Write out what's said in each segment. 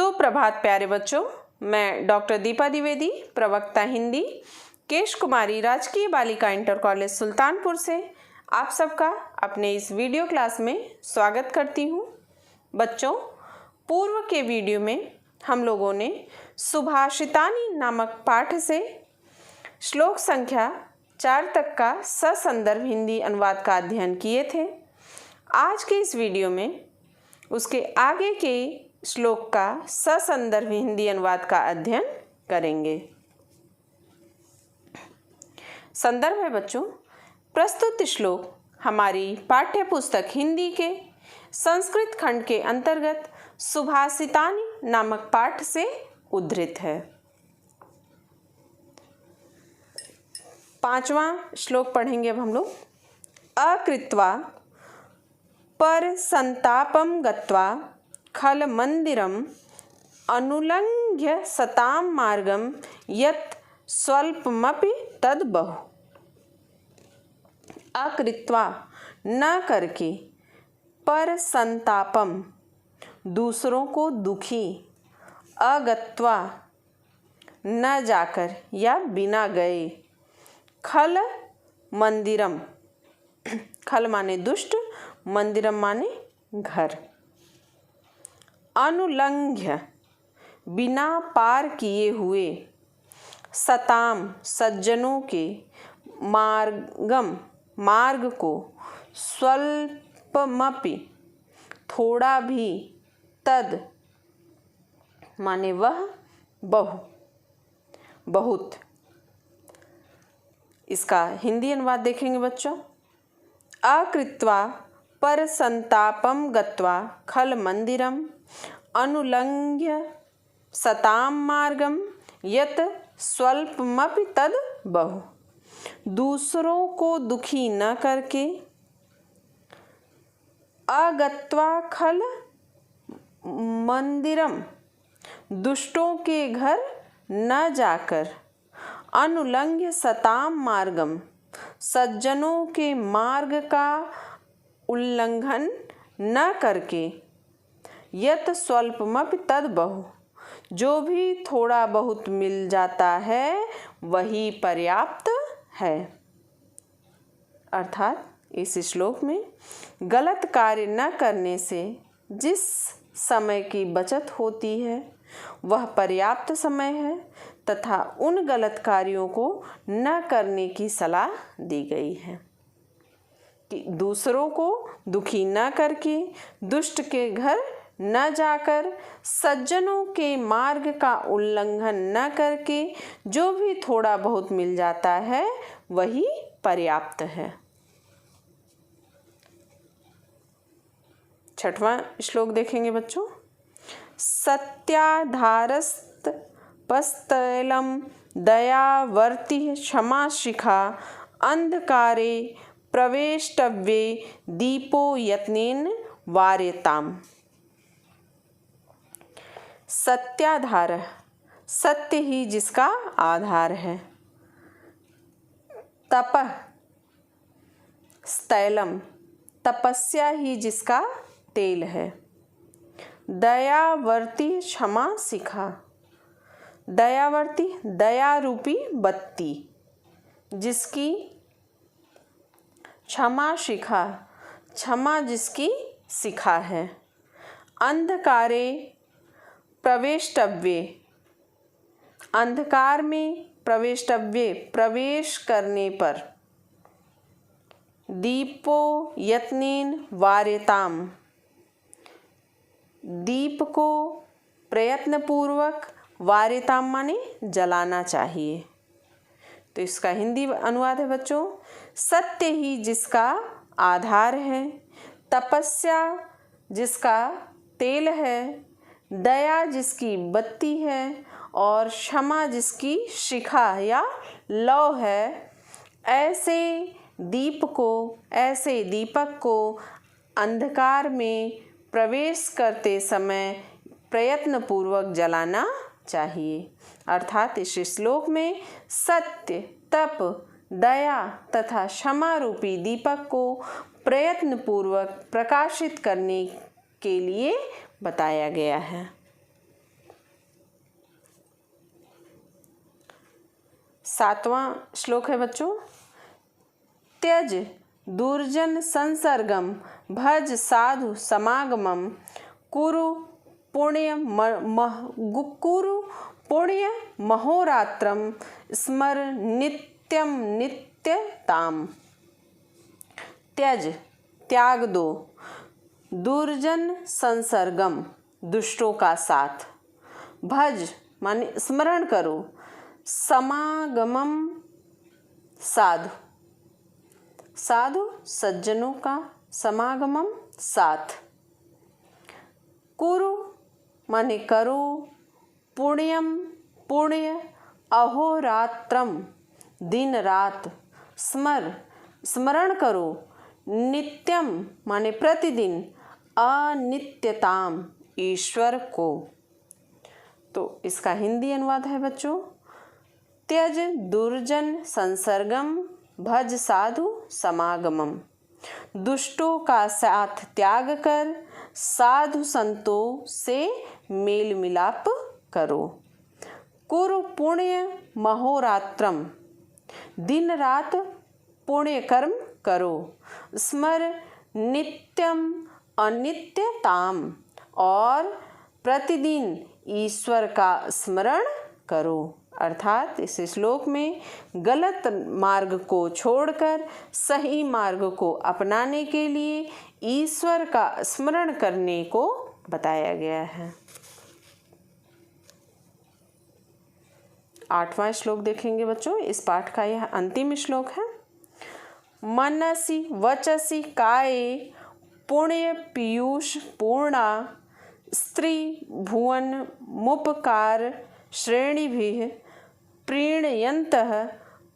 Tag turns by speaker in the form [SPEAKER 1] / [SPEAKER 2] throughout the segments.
[SPEAKER 1] सुप्रभात प्यारे बच्चों, मैं डॉक्टर दीपा द्विवेदी, प्रवक्ता हिंदी, केश कुमारी राजकीय बालिका इंटर कॉलेज सुल्तानपुर से आप सबका अपने इस वीडियो क्लास में स्वागत करती हूँ। बच्चों, पूर्व के वीडियो में हम लोगों ने सुभाषितानी नामक पाठ से श्लोक संख्या 4 तक का ससंदर्भ हिंदी अनुवाद का अध्ययन किए थे। आज के इस वीडियो में उसके आगे के श्लोक का ससंदर्भ हिंदी अनुवाद का अध्ययन करेंगे। संदर्भ है बच्चों, प्रस्तुत श्लोक हमारी पाठ्य पुस्तक हिंदी के संस्कृत खंड के अंतर्गत सुभाषितानी नामक पाठ से उद्धृत है। 5वां श्लोक पढ़ेंगे अब हम लोग। अकृत्वा पर संतापम गत्वा खल मंदिरम अनुलंघ्य सताम मार्गम यत् स्वल्पमपि तद बहु। अकृत्वा न करके, पर संतापम दूसरों को दुखी, अगत्वा न जाकर या बिना गए, खल मंदिरम, खल माने दुष्ट, मंदिरम माने घर, अनुलंघ्य बिना पार किए हुए, सताम सज्जनों के, मार्गम मार्ग को, स्वल्पमपि थोड़ा भी, तद माने वह, बहु बहुत। इसका हिंदी अनुवाद देखेंगे बच्चों। अकृत्वा पर संतापम गत्वा खल मंदिरम अनुलंघ्य सताम मार्गम यत् स्वल्पमपि तद बहु। दूसरों को दुखी न करके, अगत्वा खल मंदिरम दुष्टों के घर न जाकर, अनुलंघ्य सताम मार्गम सज्जनों के मार्ग का उल्लंघन न करके, यत स्वल्पमपि तद बहु जो भी थोड़ा बहुत मिल जाता है वही पर्याप्त है। अर्थात इस श्लोक में गलत कार्य न करने से जिस समय की बचत होती है वह पर्याप्त समय है तथा उन गलत कार्यों को न करने की सलाह दी गई है कि दूसरों को दुखी न करके, दुष्ट के घर न जाकर, सज्जनों के मार्ग का उल्लंघन न करके जो भी थोड़ा बहुत मिल जाता है वही पर्याप्त है। 6वां श्लोक देखेंगे बच्चों। सत्याधारस्तपस्तैलम दयावर्ति क्षमा शिखा अंधकारे प्रवेष्टव्ये दीपो यत्नेन वार्यताम्। सत्याधार, सत्य ही जिसका आधार है। तपः स्थैलम, तपस्या ही जिसका तेल है। दयावर्ती क्षमा शिखा, दयावर्ती दया रूपी बत्ती जिसकी, क्षमा शिखा क्षमा जिसकी शिखा है। अंधकारे प्रवेष्टव्ये, अंधकार में प्रवेष्टव्ये प्रवेश करने पर, दीपो यत्नेन वार्यताम्, दीप को प्रयत्नपूर्वक, वार्यताम् माने जलाना चाहिए। तो इसका हिंदी अनुवाद है बच्चों। सत्य ही जिसका आधार है, तपस्या जिसका तेल है, दया जिसकी बत्ती है और क्षमा जिसकी शिखा या लौ है, ऐसे दीप को, ऐसे दीपक को अंधकार में प्रवेश करते समय प्रयत्नपूर्वक जलाना चाहिए। अर्थात इस श्लोक में सत्य, तप, दया तथा क्षमा रूपी दीपक को प्रयत्नपूर्वक प्रकाशित करने के लिए बताया गया है। 7वां श्लोक है बच्चों, त्यज दुर्जन संसर्गम भज साधु समागमम कुरु पुण्य महोरात्रम स्मर नित्यम नित्यताम। त्यज त्याग दो, दुर्जन संसर्गम दुष्टों का साथ, भज माने स्मरण करो, समागमम साधु साधु सज्जनों का समागमम साथ, कुरु माने करो, पुण्यम पुण्य, अहोरात्रम दिन रात, स्मरण करो, नित्यम माने प्रतिदिन, अनित्यताम ईश्वर को। तो इसका हिंदी अनुवाद है बच्चों, त्यज दुर्जन संसर्गम भज साधु समागमम, दुष्टों का साथ त्याग कर साधु संतों से मेल मिलाप करो। कुरु पुण्य महोरात्रम, दिन रात पुण्य कर्म करो। स्मर नित्यम अनित्यताम, और प्रतिदिन ईश्वर का स्मरण करो। अर्थात इस श्लोक में गलत मार्ग को छोड़कर सही मार्ग को अपनाने के लिए ईश्वर का स्मरण करने को बताया गया है। 8वां श्लोक देखेंगे बच्चों, इस पाठ का यह अंतिम श्लोक है। मनसि वचसि काये पुण्य पीयूष पूर्णा स्त्री भुवन मुपकार श्रेणिभिः प्रीणयन्तः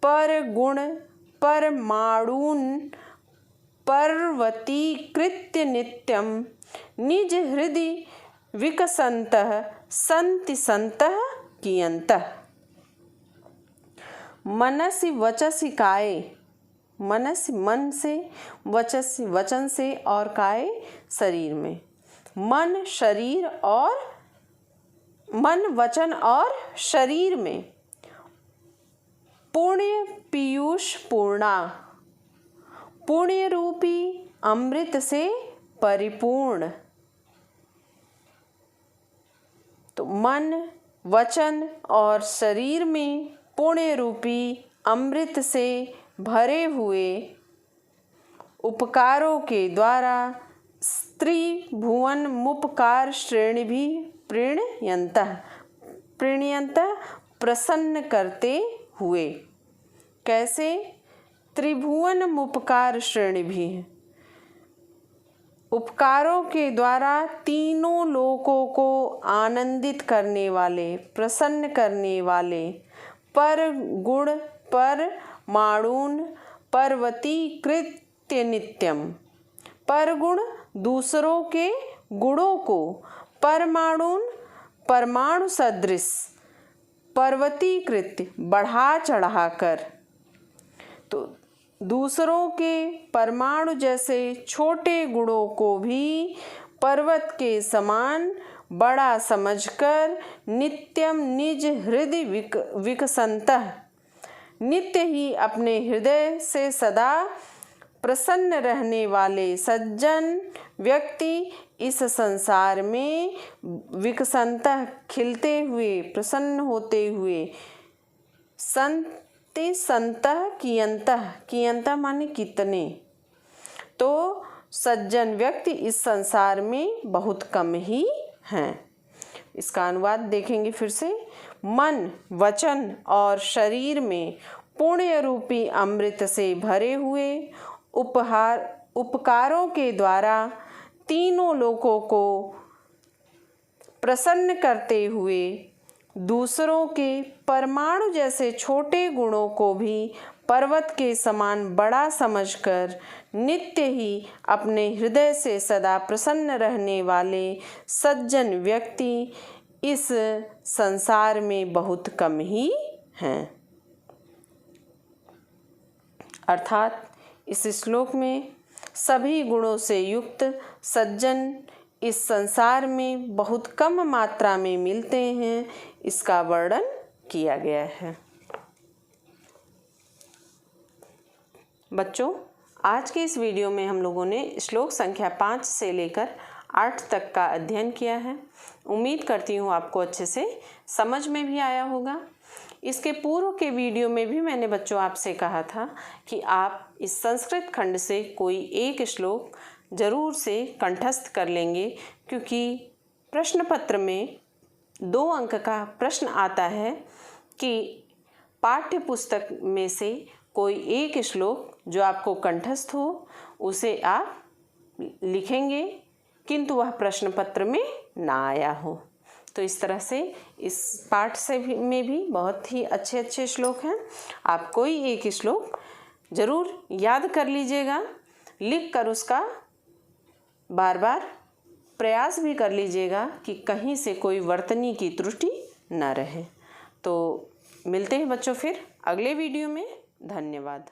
[SPEAKER 1] परगुण परमाणून् पर्वतीकृत्य नित्यं निज हृदि विकसन्तः सन्ति सन्तः कियन्तः। मनसि वचसि काये, मनसि मन से, वचसि वचन से, और काये शरीर में। मन शरीर और मन वचन और शरीर में पुण्य पीयूष पूर्णा, पुण्य रूपी अमृत से परिपूर्ण। तो मन वचन और शरीर में पुण्य रूपी अमृत से भरे हुए उपकारों के द्वारा स्त्री भुवन मुपकार श्रेणी भी प्रीणयन्तः प्रसन्न करते हुए। कैसे? त्रिभुवन मुपकार श्रेणी भी, उपकारों के द्वारा तीनों लोकों को आनंदित करने वाले, प्रसन्न करने वाले, पर गुण पर माणून पर्वतीकृत्य नित्यम, पर गुण दूसरों के गुणों को, परमाणुन परमाणु सदृश, पर्वतीकृत बढ़ा चढ़ाकर। तो दूसरों के परमाणु जैसे छोटे गुणों को भी पर्वत के समान बड़ा समझकर नित्यम निज हृदय विकसन्तः, नित्य ही अपने हृदय से सदा प्रसन्न रहने वाले सज्जन व्यक्ति इस संसार में विकसन्तः खिलते हुए, प्रसन्न होते हुए, संति संतः कियन्तः, कियन्तः माने कितने। तो सज्जन व्यक्ति इस संसार में बहुत कम ही हैं। इसका अनुवाद देखेंगे फिर से। मन वचन और शरीर में पुण्य रूपी अमृत से भरे हुए उपकारों के द्वारा तीनों लोकों को प्रसन्न करते हुए दूसरों के परमाणु जैसे छोटे गुणों को भी पर्वत के समान बड़ा समझकर नित्य ही अपने हृदय से सदा प्रसन्न रहने वाले सज्जन व्यक्ति इस संसार में बहुत कम ही हैं। अर्थात इस श्लोक में सभी गुणों से युक्त सज्जन इस संसार में बहुत कम मात्रा में मिलते हैं, इसका वर्णन किया गया है। बच्चों, आज के इस वीडियो में हम लोगों ने श्लोक संख्या 5 से लेकर 8 तक का अध्ययन किया है। उम्मीद करती हूँ आपको अच्छे से समझ में भी आया होगा। इसके पूर्व के वीडियो में भी मैंने बच्चों आपसे कहा था कि आप इस संस्कृत खंड से कोई एक श्लोक जरूर से कंठस्थ कर लेंगे, क्योंकि प्रश्न पत्र में 2 अंक का प्रश्न आता है कि पाठ्य पुस्तक में से कोई एक श्लोक जो आपको कंठस्थ हो उसे आप लिखेंगे, किंतु वह प्रश्न पत्र में ना आया हो। तो इस तरह से इस पाठ से में भी बहुत ही अच्छे अच्छे श्लोक हैं। आप कोई एक श्लोक ज़रूर याद कर लीजिएगा, लिख कर उसका बार बार प्रयास भी कर लीजिएगा कि कहीं से कोई वर्तनी की त्रुटि न रहे। तो मिलते हैं बच्चों फिर अगले वीडियो में। धन्यवाद।